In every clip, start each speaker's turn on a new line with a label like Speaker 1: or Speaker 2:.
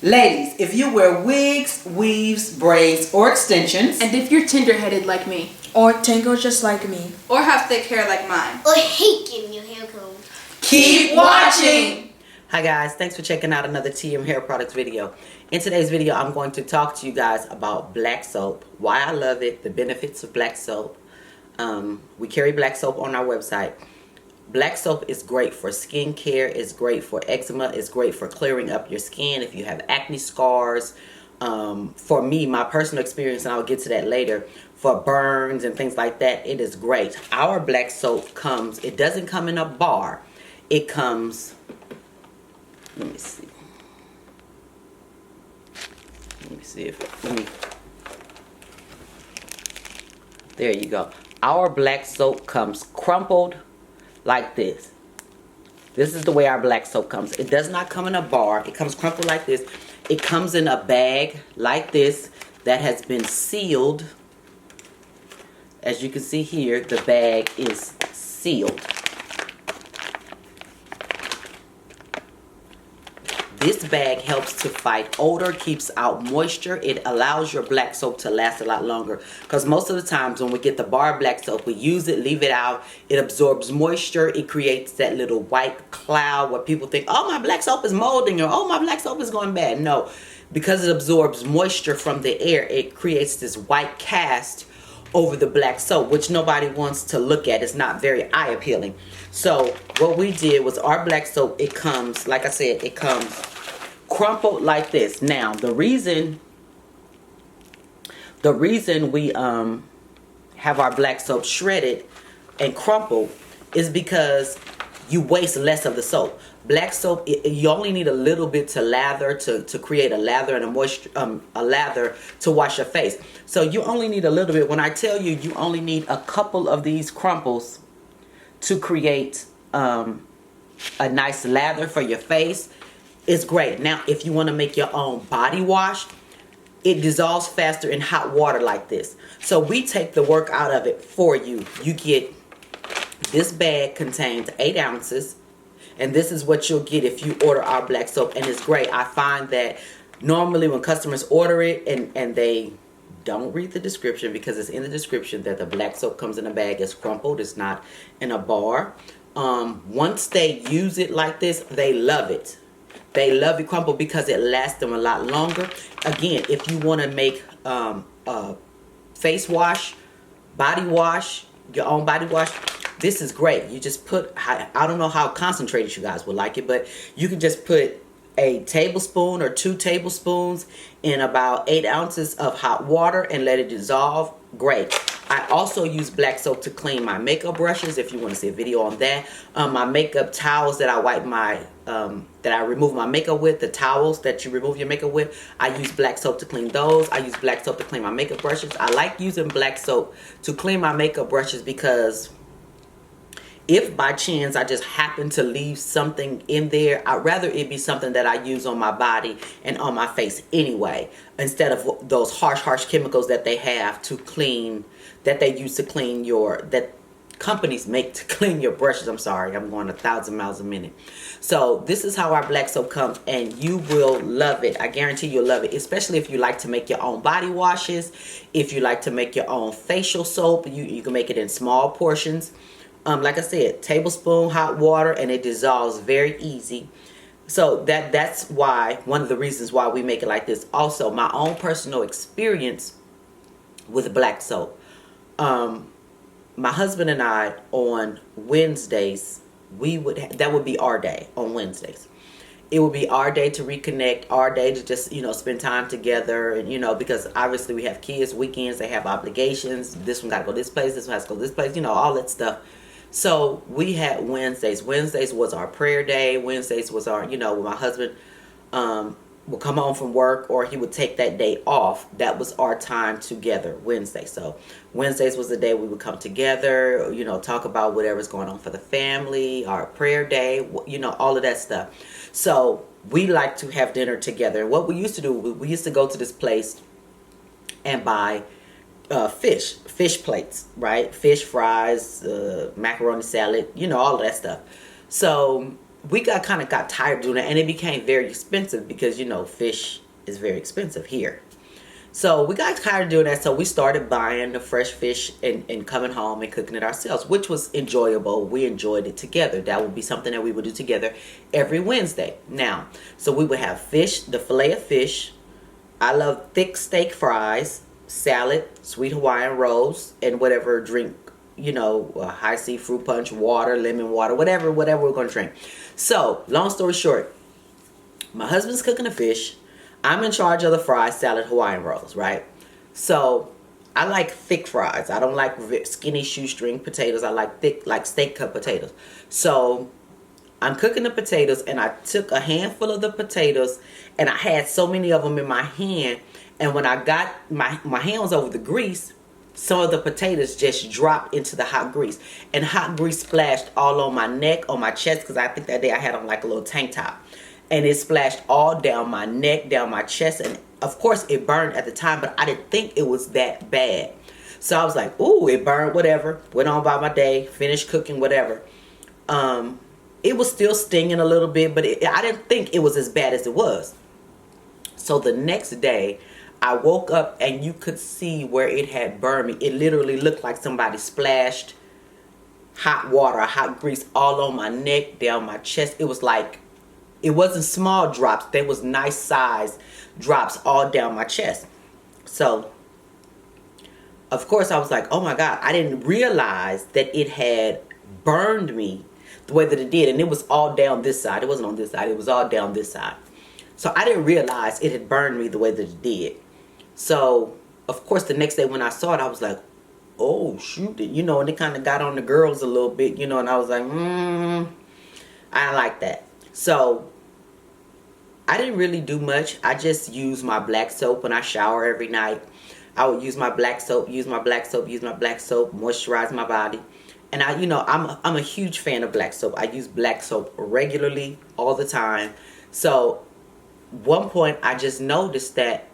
Speaker 1: Ladies, if you wear wigs, weaves, braids, or extensions,
Speaker 2: and if you're tender-headed like me,
Speaker 3: or tangled just like me,
Speaker 4: or have thick hair like mine,
Speaker 5: or hate getting your hair combed,
Speaker 1: keep watching!
Speaker 6: Hi guys, thanks for checking out another TM Hair Products video. In today's video, I'm going to talk to you guys about black soap, why I love it, the benefits of black soap. We carry black soap on our website. Black soap is great for skin care, it's great for eczema, it's great for clearing up your skin if you have acne scars. For me, my personal experience, and I'll get to that later, for burns and things like that, it is great. Our black soap comes, it doesn't come in a bar. It comes, let me see if, there you go. Our black soap comes crumpled like this. This is the way our black soap comes. It does not come in a bar. It comes crumpled like this. It comes in a bag like this that has been sealed. As you can see here, the bag is sealed. This bag helps to fight odor, keeps out moisture. It allows your black soap to last a lot longer. Because most of the times when we get the bar black soap, we use it, leave it out. It absorbs moisture. It creates that little white cloud where people think, oh, my black soap is molding, or oh, my black soap is going bad. No, because it absorbs moisture from the air, it creates this white cast over the black soap, which nobody wants to look at. It's not very eye appealing. So what we did was our black soap, it comes, like I said, it comes crumpled like this. Now the reason we have our black soap shredded and crumpled is because you waste less of the soap. Black soap, you only need a little bit to lather, to create a lather and a lather to wash your face. So you only need a little bit. When I tell you, you only need a couple of these crumples to create a nice lather for your face. It's great. Now, if you want to make your own body wash, it dissolves faster in hot water like this. So we take the work out of it for you. You get, this bag contains 8 ounces. And this is what you'll get if you order our black soap. And it's great. I find that normally when customers order it and they don't read the description, because it's in the description that the black soap comes in a bag, it's crumpled, it's not in a bar. Once they use it like this, they love it. They love it crumpled because it lasts them a lot longer. Again, if you want to make a face wash, body wash, your own body wash, this is great. You just put, I don't know how concentrated you guys would like it, but you can just put a tablespoon or 2 tablespoons in about 8 ounces of hot water and let it dissolve. Great. I also use black soap to clean my makeup brushes, if you want to see a video on that. My makeup towels that I wipe my, that I remove my makeup with, the towels that you remove your makeup with, I use black soap to clean those. I use black soap to clean my makeup brushes. I like using black soap to clean my makeup brushes because if by chance I just happen to leave something in there, I'd rather it be something that I use on my body and on my face anyway, instead of those harsh chemicals that they have to clean, that they use to clean your, that companies make to clean your brushes. I'm sorry, I'm going 1,000 miles a minute. So this is how our black soap comes, and you will love it. I guarantee you'll love it, especially if you like to make your own body washes. If you like to make your own facial soap, you can make it in small portions. Like I said, tablespoon hot water, and it dissolves very easy. So that's why, one of the reasons why we make it like this. Also, my own personal experience with black soap. My husband and I, on Wednesdays, that would be our day on Wednesdays. It would be our day to reconnect, our day to just, spend time together. And, because obviously we have kids, weekends, they have obligations. This one got to go this place, this one has to go this place, all that stuff. So we had Wednesdays. Wednesdays was our prayer day. Wednesdays was our, when my husband would come home from work or he would take that day off, that was our time together, Wednesday. So Wednesdays was the day we would come together, talk about whatever's going on for the family, our prayer day, all of that stuff. So we like to have dinner together. And what we used to do, we used to go to this place and buy fish plates, right? Fish fries, macaroni salad, all of that stuff. So we got tired of doing that, and it became very expensive because, you know, fish is very expensive here. So we got tired of doing that, so we started buying the fresh fish and coming home and cooking it ourselves, which was enjoyable. We enjoyed it together. That would be something that we would do together every Wednesday. Now, so we would have fish, the fillet of fish. I love thick steak fries, salad, sweet Hawaiian rolls, and whatever drink, you know, high C fruit punch, water, lemon water, whatever we're going to drink. So, long story short, my husband's cooking the fish. I'm in charge of the fries, salad, Hawaiian rolls, right? So, I like thick fries. I don't like skinny shoestring potatoes. I like thick, like steak cut potatoes. So, I'm cooking the potatoes, and I took a handful of the potatoes, and I had so many of them in my hand. And when I got my hand was over the grease, some of the potatoes just dropped into the hot grease. And hot grease splashed all on my neck, on my chest, because I think that day I had on like a little tank top. And it splashed all down my neck, down my chest. And of course it burned at the time, but I didn't think it was that bad. So I was like, ooh, it burned, whatever. Went on by my day, finished cooking, whatever. It was still stinging a little bit, but I didn't think it was as bad as it was. So the next day, I woke up and you could see where it had burned me. It literally looked like somebody splashed hot water, hot grease all on my neck, down my chest. It was like, it wasn't small drops. They was nice size drops all down my chest. So, of course, I was like, oh my God, I didn't realize that it had burned me the way that it did. And it was all down this side. It wasn't on this side. It was all down this side. So I didn't realize it had burned me the way that it did. So, of course, the next day when I saw it, I was like, oh, shoot. You know, and it kind of got on the girls a little bit, you know, and I was like, I don't like that. So, I didn't really do much. I just use my black soap when I shower every night. I would use my black soap, moisturize my body. And I'm a huge fan of black soap. I use black soap regularly, all the time. So, one point I just noticed that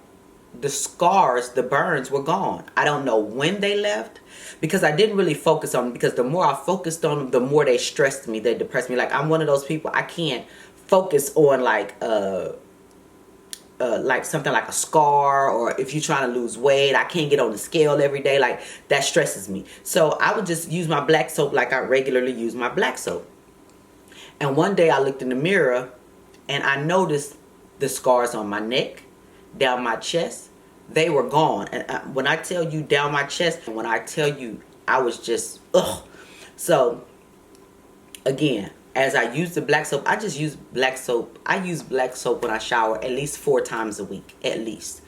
Speaker 6: the scars, the burns were gone. I don't know when they left because I didn't really focus on them, because the more I focused on them, the more they stressed me, they depressed me. Like, I'm one of those people, I can't focus on like something like a scar, or if you're trying to lose weight, I can't get on the scale every day. Like, that stresses me. So I would just use my black soap like I regularly use my black soap. And one day I looked in the mirror and I noticed the scars on my neck, down my chest, they were gone. And when I tell you down my chest, and when I tell you, I was just, ugh. So, again, as I use the black soap, I just use black soap. I use black soap when I shower at least 4 times a week, at least.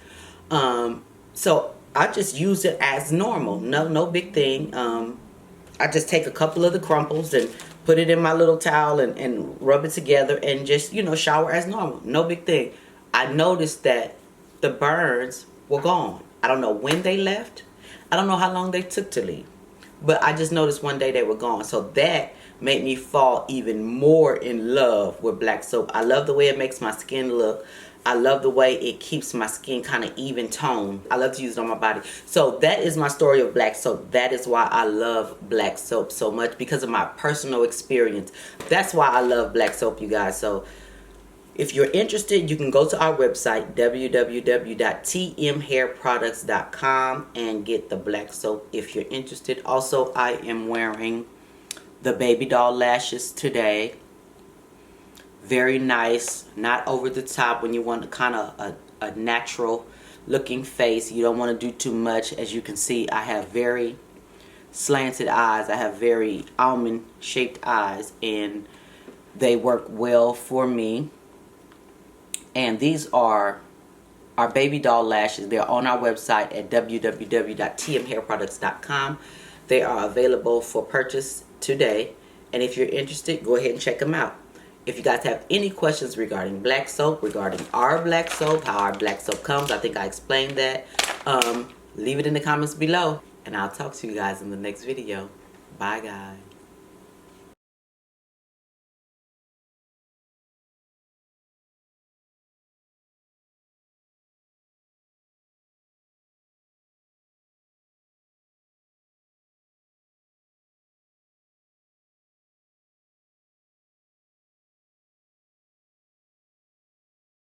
Speaker 6: So I just use it as normal. No big thing. I just take a couple of the crumples and put it in my little towel and rub it together and just, shower as normal. No big thing. I noticed that the burns were gone. I don't know when they left. I don't know how long they took to leave. But I just noticed one day they were gone. So that made me fall even more in love with black soap. I love the way it makes my skin look. I love the way it keeps my skin kind of even toned. I love to use it on my body. So that is my story of black soap. That is why I love black soap so much, because of my personal experience. That's why I love black soap, you guys. So if you're interested, you can go to our website, www.tmhairproducts.com, and get the black soap if you're interested. Also, I am wearing the baby doll lashes today. Very nice, not over the top. When you want kind of a natural looking face, you don't want to do too much. As you can see, I have very slanted eyes. I have very almond shaped eyes, and they work well for me. And these are our baby doll lashes. They're on our website at www.tmhairproducts.com. They are available for purchase today. And if you're interested, go ahead and check them out. If you guys have any questions regarding black soap, regarding our black soap, how our black soap comes, I think I explained that. Leave it in the comments below. And I'll talk to you guys in the next video. Bye, guys.